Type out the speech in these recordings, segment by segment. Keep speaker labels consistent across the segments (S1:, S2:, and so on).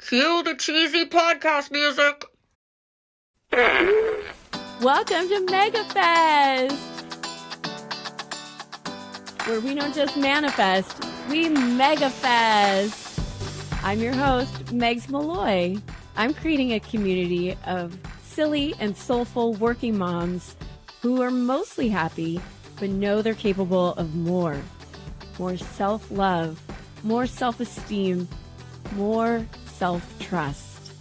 S1: Cue the cheesy podcast music.
S2: Welcome to Megafest, where we don't just manifest, we Megafest. I'm your host, Megs Malloy. I'm creating a community of silly and soulful working moms who are mostly happy, but know they're capable of more. More self-love, more self-esteem, more self-trust,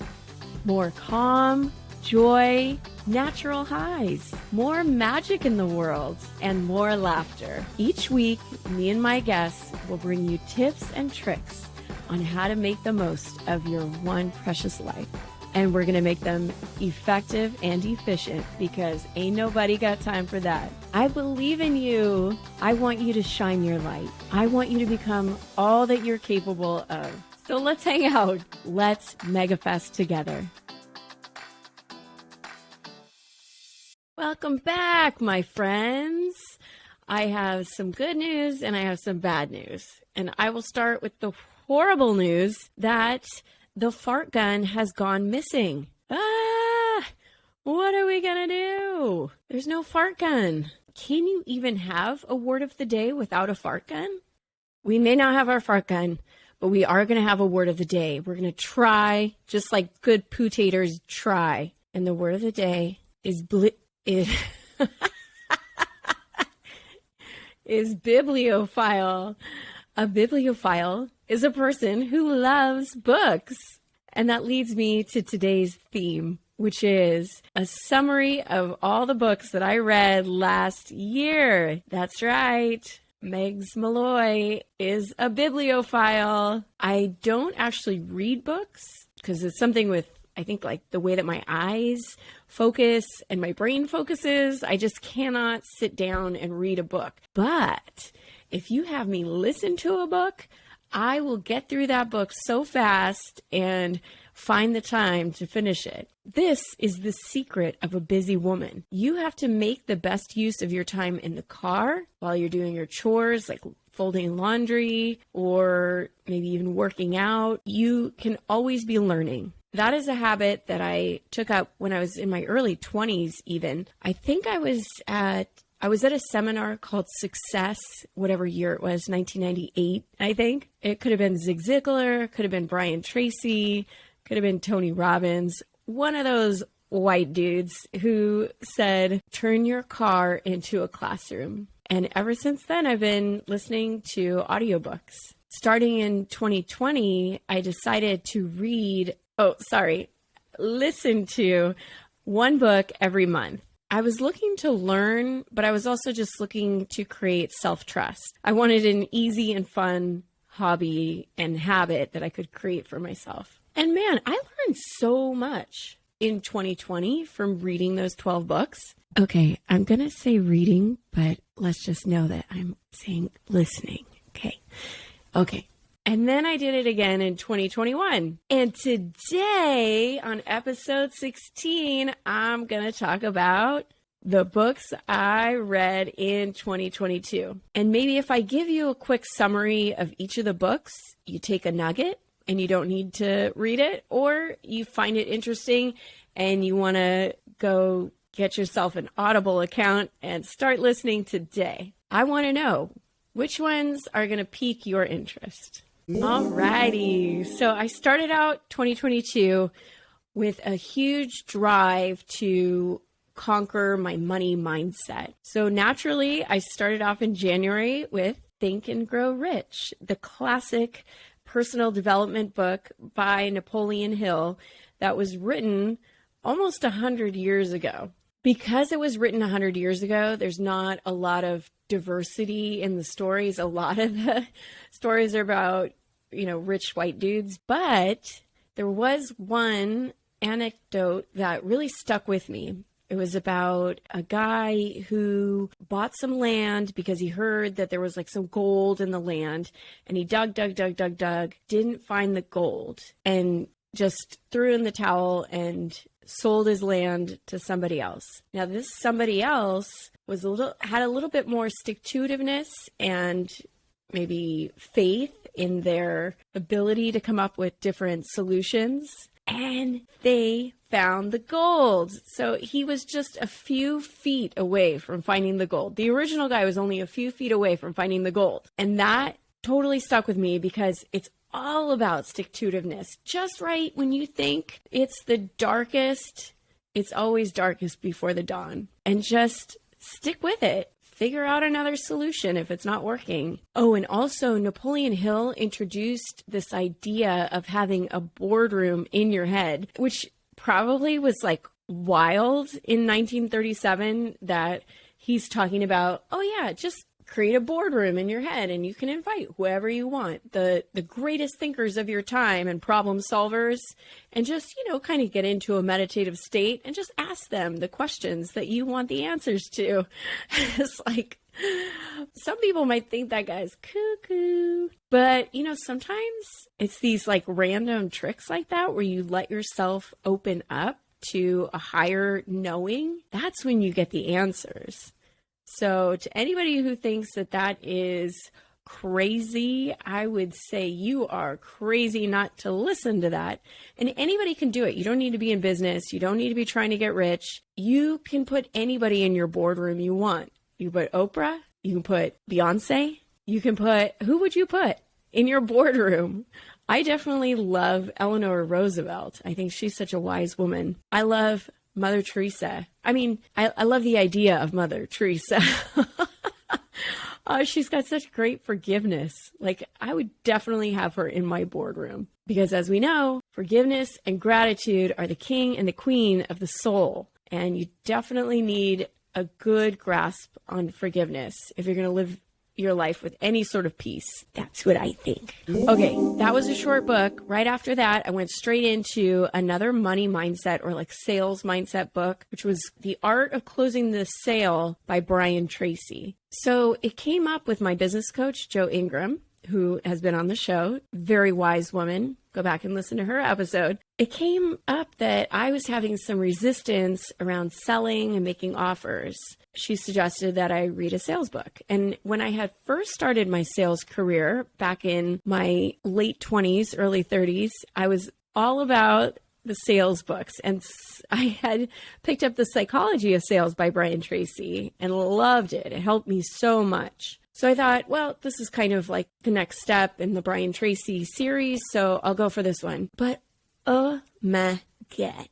S2: more calm, joy, natural highs, more magic in the world, and more laughter. Each week, me and my guests will bring you tips and tricks on how to make the most of your one precious life. And we're going to make them effective and efficient because ain't nobody got time for that. I believe in you. I want you to shine your light. I want you to become all that you're capable of. So let's hang out. Let's Megafest together. Welcome back, my friends. I have some good news and I have some bad news. And I will start with the horrible news that the fart gun has gone missing. What are we gonna do? There's no fart gun. Can you even have a word of the day without a fart gun? We may not have our fart gun, but we are gonna have a word of the day. We're gonna try, just like good poo-taters try. And the word of the day is is bibliophile. A bibliophile is a person who loves books. And that leads me to today's theme, which is a summary of all the books that I read last year. That's right. Megs Malloy is a bibliophile. I don't actually read books because it's something with, I think, like the way that my eyes focus and my brain focuses. I just cannot sit down and read a book. But if you have me listen to a book, I will get through that book so fast and find the time to finish it. This is the secret of a busy woman. You have to make the best use of your time in the car while you're doing your chores, like folding laundry or maybe even working out. You can always be learning. That is a habit that I took up when I was in my early 20s even. I think I was at a seminar called Success, whatever year it was, 1998, I think. It could have been Zig Ziglar, could have been Brian Tracy, could have been Tony Robbins, one of those white dudes who said, turn your car into a classroom. And ever since then, I've been listening to audiobooks. Starting in 2020, I decided to listen to one book every month. I was looking to learn, but I was also just looking to create self-trust. I wanted an easy and fun hobby and habit that I could create for myself. And man, I learned so much in 2020 from reading those 12 books. Okay, I'm going to say reading, but let's just know that I'm saying listening. Okay. And then I did it again in 2021. And today on episode 16, I'm going to talk about the books I read in 2022. And maybe if I give you a quick summary of each of the books, you take a nugget and you don't need to read it, or you find it interesting and you want to go get yourself an Audible account and start listening today. I want to know which ones are going to pique your interest. Alrighty. So I started out 2022 with a huge drive to conquer my money mindset. So naturally, I started off in January with Think and Grow Rich, the classic personal development book by Napoleon Hill that was written almost 100 years ago. Because it was written 100 years ago, there's not a lot of diversity in the stories. A lot of the stories are about, rich white dudes. But there was one anecdote that really stuck with me. It was about a guy who bought some land because he heard that there was like some gold in the land, and he dug, didn't find the gold, and just threw in the towel and sold his land to somebody else. Now, this somebody else had a little bit more stick-to-itiveness and maybe faith in their ability to come up with different solutions. And they found the gold. So he was just a few feet away from finding the gold. The original guy was only a few feet away from finding the gold. And that totally stuck with me because it's all about stick-to-itiveness. Just right when you think it's the darkest, it's always darkest before the dawn. And just stick with it. Figure out another solution if it's not working. Oh, and also Napoleon Hill introduced this idea of having a boardroom in your head, which probably was like wild in 1937, that he's talking about, oh yeah, just create a boardroom in your head and you can invite whoever you want, the greatest thinkers of your time and problem solvers, and just, kind of get into a meditative state and just ask them the questions that you want the answers to. It's like, some people might think that guy's cuckoo, but sometimes it's these like random tricks like that where you let yourself open up to a higher knowing. That's when you get the answers. So to anybody who thinks that that is crazy, I would say you are crazy not to listen to that. And anybody can do it. You don't need to be in business. You don't need to be trying to get rich. You can put anybody in your boardroom you want. You put Oprah, you can put Beyonce, you can put, who would you put in your boardroom? I definitely love Eleanor Roosevelt. I think she's such a wise woman. I love Mother Teresa. I mean, I love the idea of Mother Teresa. She's got such great forgiveness. Like, I would definitely have her in my boardroom because, as we know, forgiveness and gratitude are the king and the queen of the soul. And you definitely need a good grasp on forgiveness if you're going to live your life with any sort of peace. That's what I think. Okay, that was a short book. Right after that, I went straight into another money mindset or like sales mindset book, which was The Art of Closing the Sale by Brian Tracy. So it came up with my business coach, Jo Ingram, who has been on the show, very wise woman. Go back and listen to her episode. It came up that I was having some resistance around selling and making offers. She suggested that I read a sales book. And when I had first started my sales career back in my late 20s, early 30s, I was all about the sales books. And I had picked up The Psychology of Sales by Brian Tracy and loved it. It helped me so much. So I thought, well, this is kind of like the next step in the Brian Tracy series, so I'll go for this one. But, oh my God.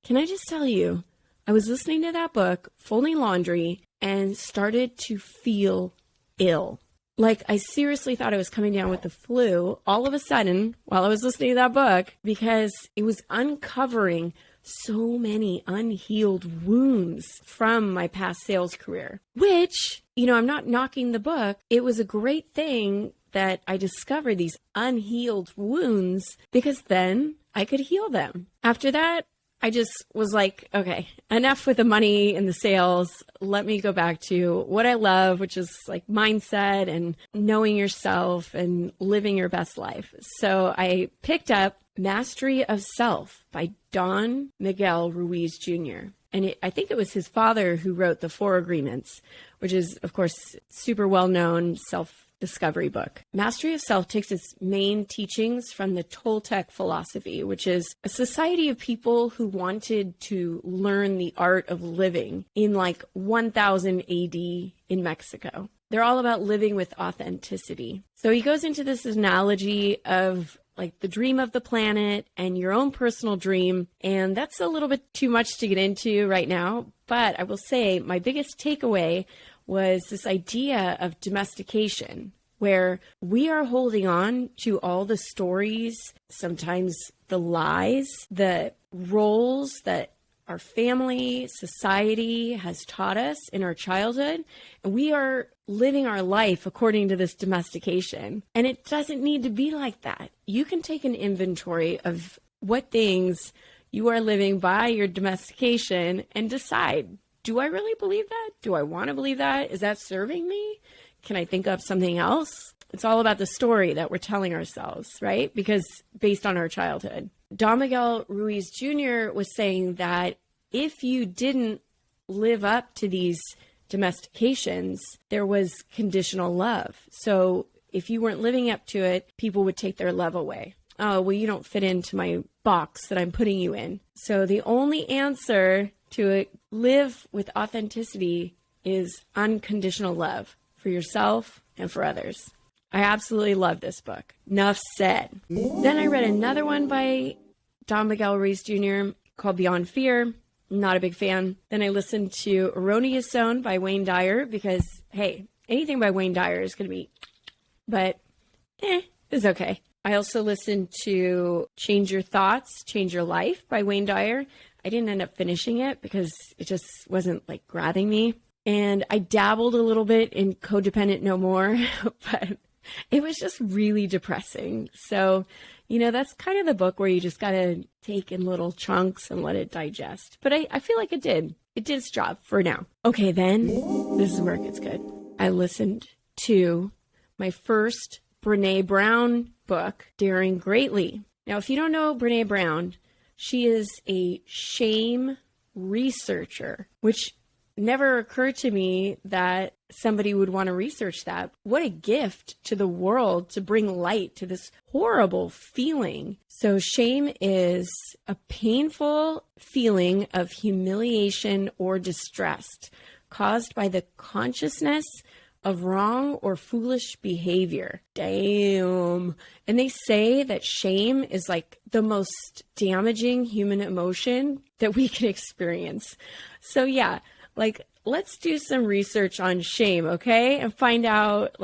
S2: Can I just tell you, I was listening to that book, folding laundry, and started to feel ill. Like, I seriously thought I was coming down with the flu all of a sudden while I was listening to that book, because it was uncovering so many unhealed wounds from my past sales career, which, I'm not knocking the book. It was a great thing that I discovered these unhealed wounds, because then I could heal them. After that, I just was like, okay, enough with the money and the sales. Let me go back to what I love, which is like mindset and knowing yourself and living your best life. So I picked up Mastery of Self by Don Miguel Ruiz Jr. And I think it was his father who wrote the 4 Agreements, which is, of course, super well-known self-discovery book. Mastery of Self takes its main teachings from the Toltec philosophy, which is a society of people who wanted to learn the art of living in like 1000 AD in Mexico. They're all about living with authenticity. So he goes into this analogy of like the dream of the planet and your own personal dream. And that's a little bit too much to get into right now. But I will say my biggest takeaway was this idea of domestication, where we are holding on to all the stories, sometimes the lies, the roles that our family, society has taught us in our childhood, and we are living our life according to this domestication. And it doesn't need to be like that. You can take an inventory of what things you are living by your domestication and decide, do I really believe that? Do I want to believe that? Is that serving me? Can I think of something else? It's all about the story that we're telling ourselves, right? Because based on our childhood. Don Miguel Ruiz Jr. was saying that if you didn't live up to these domestications, there was conditional love. So if you weren't living up to it, people would take their love away. Oh, well, you don't fit into my box that I'm putting you in. So the only answer to live with authenticity is unconditional love for yourself and for others. I absolutely love this book. Enough said. Then I read another one by Don Miguel Ruiz Jr. called Beyond Fear. Not a big fan. Then I listened to Erroneous by Wayne Dyer because, hey, anything by Wayne Dyer is going to be, but it's okay. I also listened to Change Your Thoughts, Change Your Life by Wayne Dyer. I didn't end up finishing it because it just wasn't like grabbing me. And I dabbled a little bit in Codependent No More, but it was just really depressing. So, that's kind of the book where you just got to take in little chunks and let it digest. But I feel like it did. It did its job for now. Okay, then this is where it gets good. I listened to my first Brene Brown book, Daring Greatly. Now, if you don't know Brene Brown, she is a shame researcher, which never occurred to me that somebody would want to research that. What a gift to the world to bring light to this horrible feeling. So shame is a painful feeling of humiliation or distress caused by the consciousness of wrong or foolish behavior. Damn. And they say that shame is like the most damaging human emotion that we can experience. So yeah, let's do some research on shame, okay? And find out,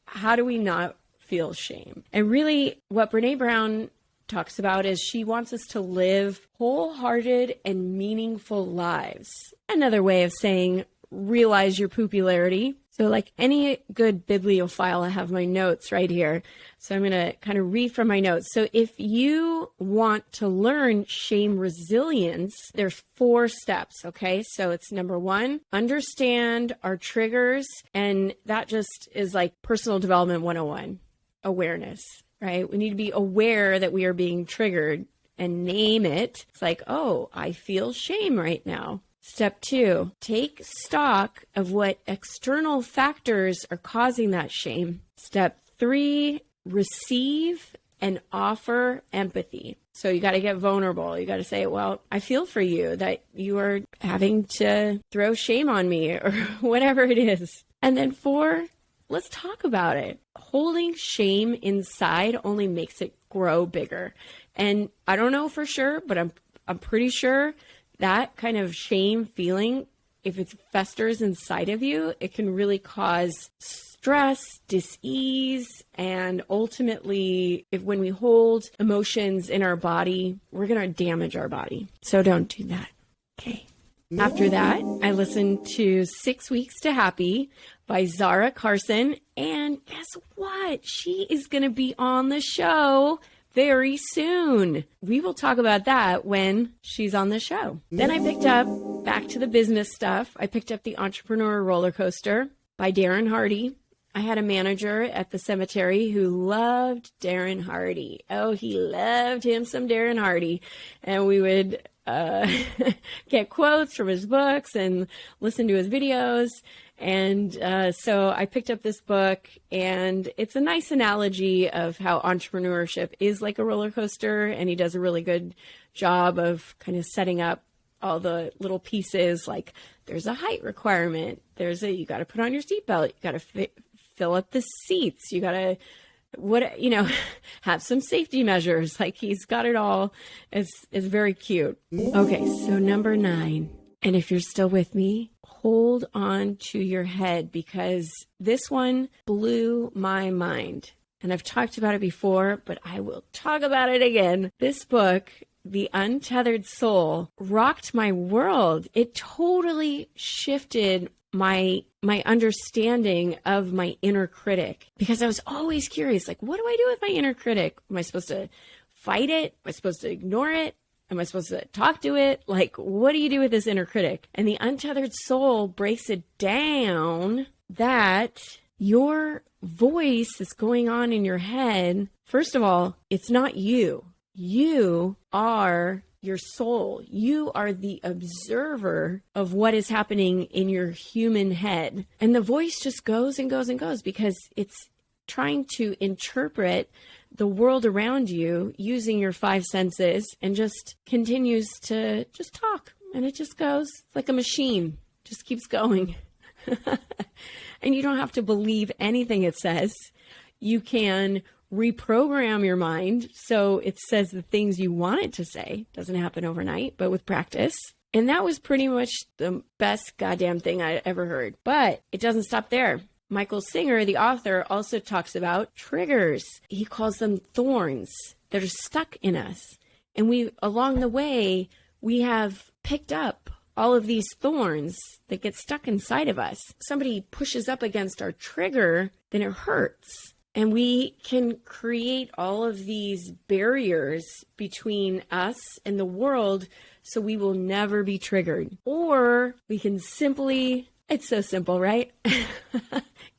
S2: how do we not feel shame? And really, what Brene Brown talks about is she wants us to live wholehearted and meaningful lives. Another way of saying, realize your popularity. So like any good bibliophile, I have my notes right here. So I'm going to kind of read from my notes. So if you want to learn shame resilience, there's 4 steps, okay? So it's number 1, understand our triggers. And that just is like personal development 101, awareness, right? We need to be aware that we are being triggered and name it. It's like, oh, I feel shame right now. Step 2, take stock of what external factors are causing that shame. Step 3, receive and offer empathy. So you got to get vulnerable. You got to say, well, I feel for you that you are having to throw shame on me or whatever it is. And then 4, let's talk about it. Holding shame inside only makes it grow bigger. And I don't know for sure, but I'm pretty sure that kind of shame feeling, if it festers inside of you, it can really cause stress, dis-ease, and ultimately, when we hold emotions in our body, we're going to damage our body. So don't do that. Okay. After that, I listened to 6 Weeks to Happy by Zahra Karsan. And guess what? She is going to be on the show very soon. We will talk about that when she's on the show. Then I picked up, back to the business stuff, I picked up The Entrepreneur Roller Coaster by Darren Hardy. I had a manager at the cemetery who loved Darren Hardy. Oh, he loved him some Darren Hardy. And we would get quotes from his books and listen to his videos. And so I picked up this book, and it's a nice analogy of how entrepreneurship is like a roller coaster. And he does a really good job of kind of setting up all the little pieces. Like there's a height requirement. You got to put on your seatbelt. You got to fill up the seats. You got to, have some safety measures. Like he's got it all. It's very cute. Okay. So number 9. And if you're still with me, hold on to your head, because this one blew my mind. And I've talked about it before, but I will talk about it again. This book, The Untethered Soul, rocked my world. It totally shifted my understanding of my inner critic, because I was always curious, like, what do I do with my inner critic? Am I supposed to fight it? Am I supposed to ignore it? Am I supposed to talk to it? Like, what do you do with this inner critic? And The Untethered Soul breaks it down that your voice that's going on in your head, first of all, it's not you. You are your soul. You are the observer of what is happening in your human head. And the voice just goes and goes and goes because it's trying to interpret the world around you using your five senses and just continues to just talk. And it just goes like a machine, just keeps going. And you don't have to believe anything it says. You can reprogram your mind so it says the things you want it to say. Doesn't happen overnight, but with practice. And that was pretty much the best goddamn thing I ever heard. But it doesn't stop there. Michael Singer, the author, also talks about triggers. He calls them thorns that are stuck in us. And we, along the way, we have picked up all of these thorns that get stuck inside of us. Somebody pushes up against our trigger, then it hurts. And we can create all of these barriers between us and the world so we will never be triggered. Or we can simply, it's so simple, right?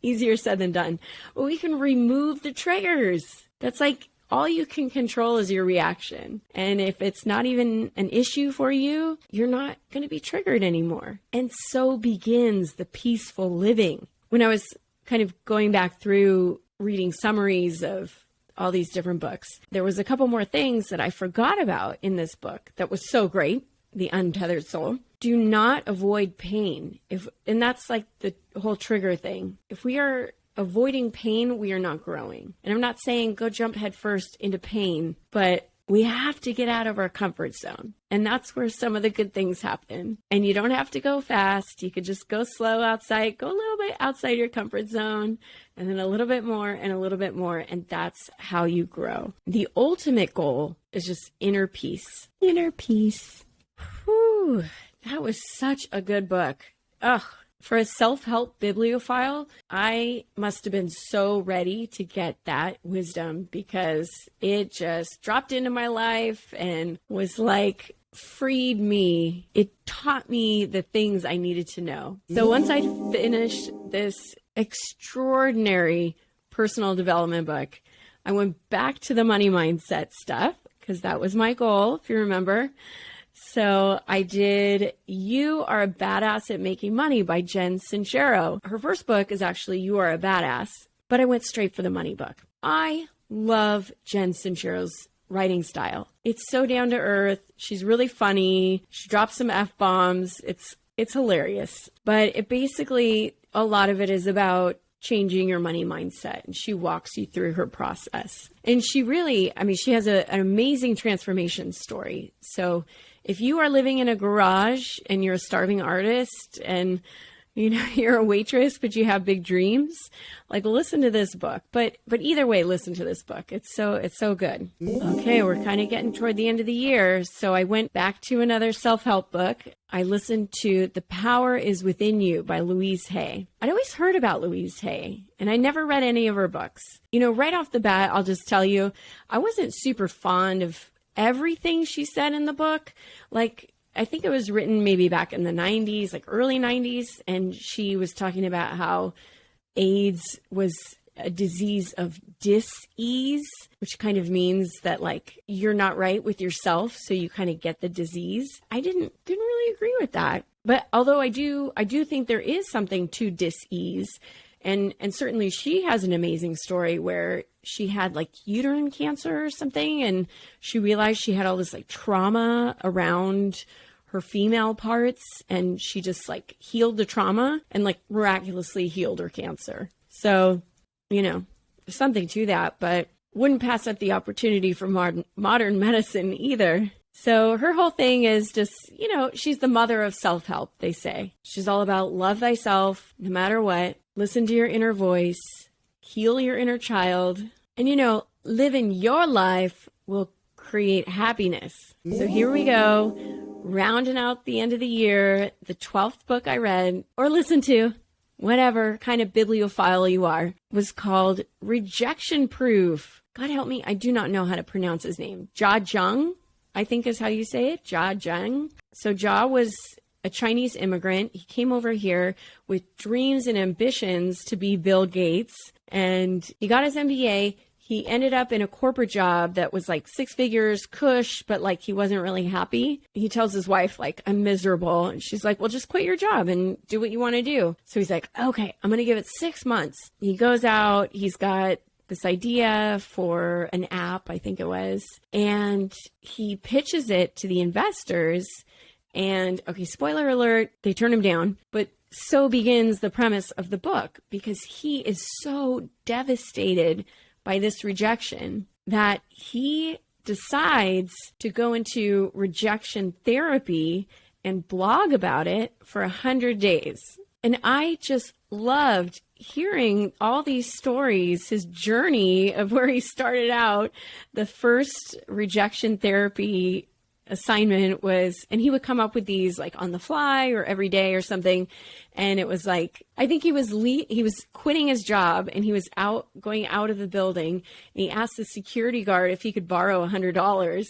S2: Easier said than done. But we can remove the triggers. That's like all you can control is your reaction. And if it's not even an issue for you, you're not going to be triggered anymore. And so begins the peaceful living. When I was kind of going back through reading summaries of all these different books, there was a couple more things that I forgot about in this book that was so great. The Untethered Soul. Do not avoid pain. And that's like the whole trigger thing. If we are avoiding pain, we are not growing. And I'm not saying go jump headfirst into pain, but we have to get out of our comfort zone. And that's where some of the good things happen. And you don't have to go fast. You could just go slow outside, go a little bit outside your comfort zone, and then a little bit more and a little bit more. And that's how you grow. The ultimate goal is just inner peace. Inner peace. Whew, that was such a good book. Ugh. For a self-help bibliophile, I must have been so ready to get that wisdom because it just dropped into my life and was like, freed me. It taught me the things I needed to know. So once I finished this extraordinary personal development book, I went back to the money mindset stuff because that was my goal, if you remember. So I did You Are a Badass at Making Money by Jen Sincero. Her first book is actually You Are a Badass, but I went straight for the money book. I love Jen Sincero's writing style. It's so down to earth. She's really funny. She drops some F-bombs. It's hilarious. But it basically, a lot of it is about changing your money mindset. And she walks you through her process. And she really, she has an amazing transformation story. So if you are living in a garage and you're a starving artist and you're a waitress, but you have big dreams, like listen to this book. But either way, listen to this book. It's so good. Okay, we're kind of getting toward the end of the year. So I went back to another self-help book. I listened to The Power Is Within You by Louise Hay. I'd always heard about Louise Hay, and I never read any of her books. Right off the bat, I'll just tell you, I wasn't super fond of everything she said in the book. Like, I think it was written maybe back in the 90s, like early 90s. And she was talking about how AIDS was a disease of dis-ease, which kind of means that like you're not right with yourself. So you kind of get the disease. I didn't really agree with that. But although I do think there is something to dis-ease. And certainly she has an amazing story where she had like uterine cancer or something. And she realized she had all this like trauma around her female parts. And she just like healed the trauma and like miraculously healed her cancer. So, there's something to that, but wouldn't pass up the opportunity for modern medicine either. So her whole thing is just, she's the mother of self-help, they say. She's all about love thyself, no matter what. Listen to your inner voice, heal your inner child, and, living your life will create happiness. So here we go, rounding out the end of the year, the 12th book I read or listened to, whatever kind of bibliophile you are, was called Rejection Proof. God help me, I do not know how to pronounce his name. Jia Zhang, I think is how you say it, Jia Zhang. So Jia was a Chinese immigrant. He came over here with dreams and ambitions to be Bill Gates, and he got his MBA. He ended up in a corporate job that was like 6 figures, cush, but like he wasn't really happy. He tells his wife, like, I'm miserable. And she's like, well, just quit your job and do what you want to do. So he's like, okay, I'm going to give it 6 months. He goes out. He's got this idea for an app, I think it was, and he pitches it to the investors. And okay, spoiler alert, they turn him down. But so begins the premise of the book, because he is so devastated by this rejection that he decides to go into rejection therapy and blog about it for 100 days. And I just loved hearing all these stories, his journey of where he started out. The first rejection therapy assignment was, and he would come up with these like on the fly or every day or something. And it was like, I think he was quitting his job and he was going out of the building, and he asked the security guard if he could borrow $100.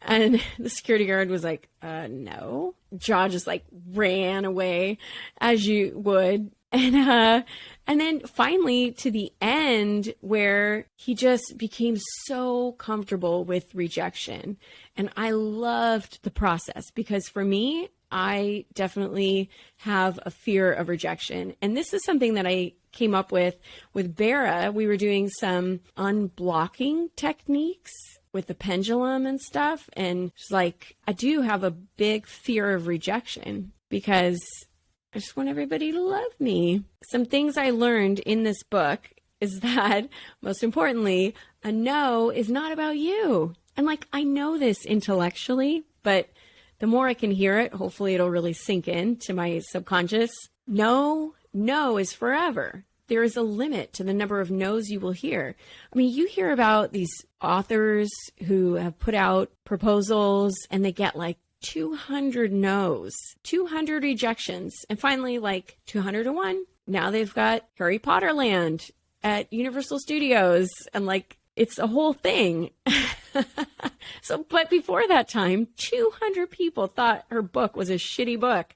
S2: And the security guard was like, no. Jaw just like ran away, as you would. And then finally to the end, where he just became so comfortable with rejection. And I loved the process, because for me, I definitely have a fear of rejection. And this is something that I came up with Bera. We were doing some unblocking techniques with the pendulum and stuff. And she's like, I do have a big fear of rejection, because I just want everybody to love me. Some things I learned in this book is that, most importantly, a no is not about you. And like, I know this intellectually, but the more I can hear it, hopefully it'll really sink into my subconscious. No is forever. There is a limit to the number of no's you will hear. I mean, you hear about these authors who have put out proposals and they get like 200 no's, 200 rejections, and finally like 201. Now they've got Harry Potter Land at Universal Studios, and like, it's a whole thing. So, but before that time, 200 people thought her book was a shitty book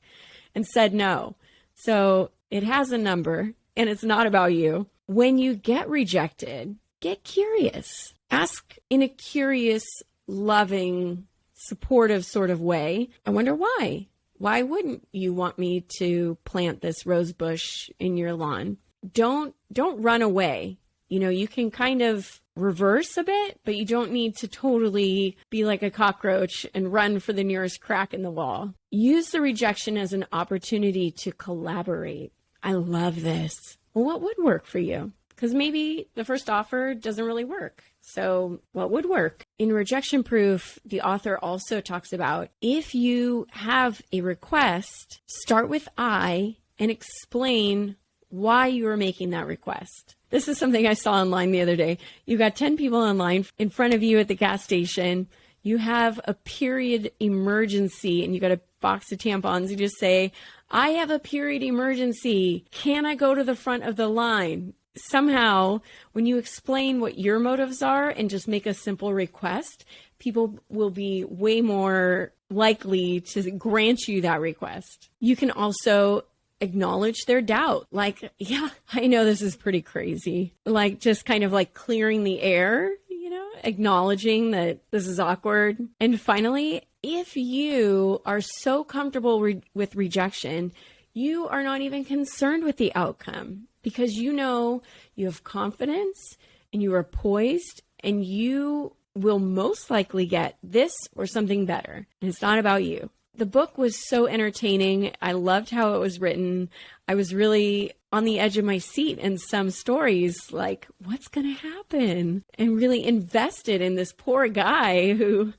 S2: and said no. So it has a number, and it's not about you. When you get rejected, get curious. Ask in a curious, loving, supportive sort of way. I wonder why. Why wouldn't you want me to plant this rose bush in your lawn? Don't run away. You know, you can kind of reverse a bit, but you don't need to totally be like a cockroach and run for the nearest crack in the wall. Use the rejection as an opportunity to collaborate. I love this. Well, what would work for you? Because maybe the first offer doesn't really work. So what would work? In Rejection Proof, the author also talks about, if you have a request, start with I and explain why you are making that request. This is something I saw online the other day. You've got 10 people online in front of you at the gas station. You have a period emergency and you got a box of tampons. You just say, I have a period emergency. Can I go to the front of the line? Somehow, when you explain what your motives are and just make a simple request, people will be way more likely to grant you that request. You can also acknowledge their doubt. Like, yeah, I know this is pretty crazy. Like, just kind of like clearing the air, you know, acknowledging that this is awkward. And finally, if you are so comfortable with rejection, you are not even concerned with the outcome, because you know you have confidence and you are poised and you will most likely get this or something better. And it's not about you. The book was so entertaining. I loved how it was written. I was really on the edge of my seat in some stories, like, what's going to happen? And really invested in this poor guy who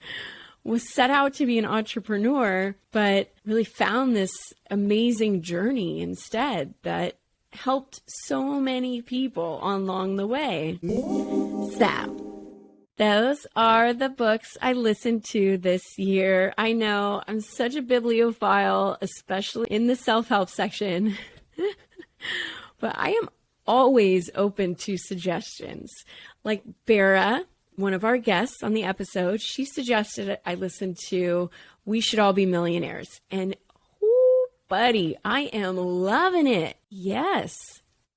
S2: was set out to be an entrepreneur, but really found this amazing journey instead that helped so many people along the way. So those are the books I listened to this year. I know I'm such a bibliophile, especially in the self-help section, but I am always open to suggestions. Like Bera, one of our guests on the episode, she suggested I listen to We Should All Be Millionaires. And ooh, buddy, I am loving it. Yes,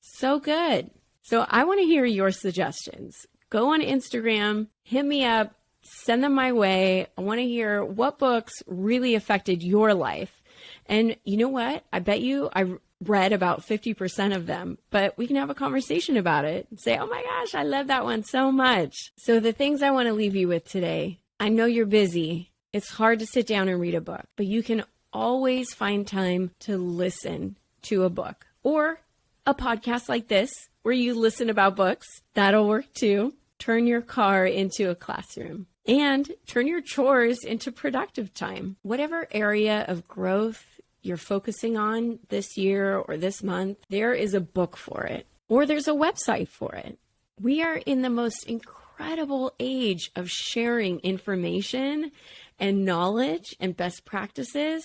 S2: so good. So I want to hear your suggestions. go on Instagram, hit me up, send them my way. I want to hear what books really affected your life. And you know what? I bet you I read about 50% of them, but we can have a conversation about it and say, oh my gosh, I love that one so much. So the things I want to leave you with today, I know you're busy. It's hard to sit down and read a book, but you can always find time to listen to a book or a podcast like this where you listen about books. That'll work too. Turn your car into a classroom and turn your chores into productive time. Whatever area of growth you're focusing on this year or this month, there is a book for it, or there's a website for it. We are in the most incredible age of sharing information and knowledge and best practices.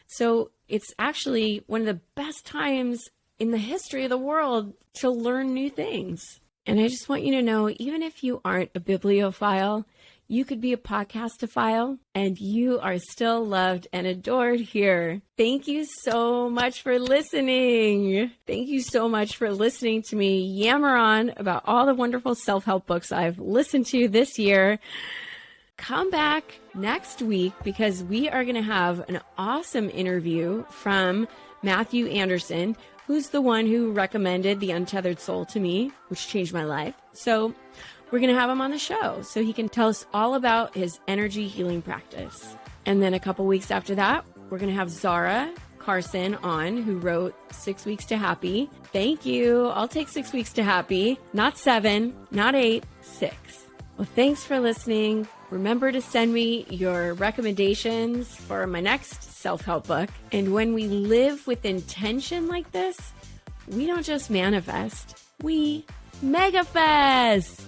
S2: So it's actually one of the best times in the history of the world to learn new things. And I just want you to know, even if you aren't a bibliophile, you could be a podcastophile, and you are still loved and adored here. Thank you so much for listening. Thank you so much for listening to me yammer on about all the wonderful self-help books I've listened to this year. Come back next week because we are going to have an awesome interview from Matthew Anderson, who's the one who recommended The Untethered Soul to me, which changed my life. So we're going to have him on the show so he can tell us all about his energy healing practice. And then a couple weeks after that, we're going to have Zahra Karsan on, who wrote 6 Weeks to Happy. Thank you. I'll take 6 weeks to happy. Not 7, not 8, 6. Well, thanks for listening. Remember to send me your recommendations for my next self-help book. And when we live with intention like this, we don't just manifest, we Megafest.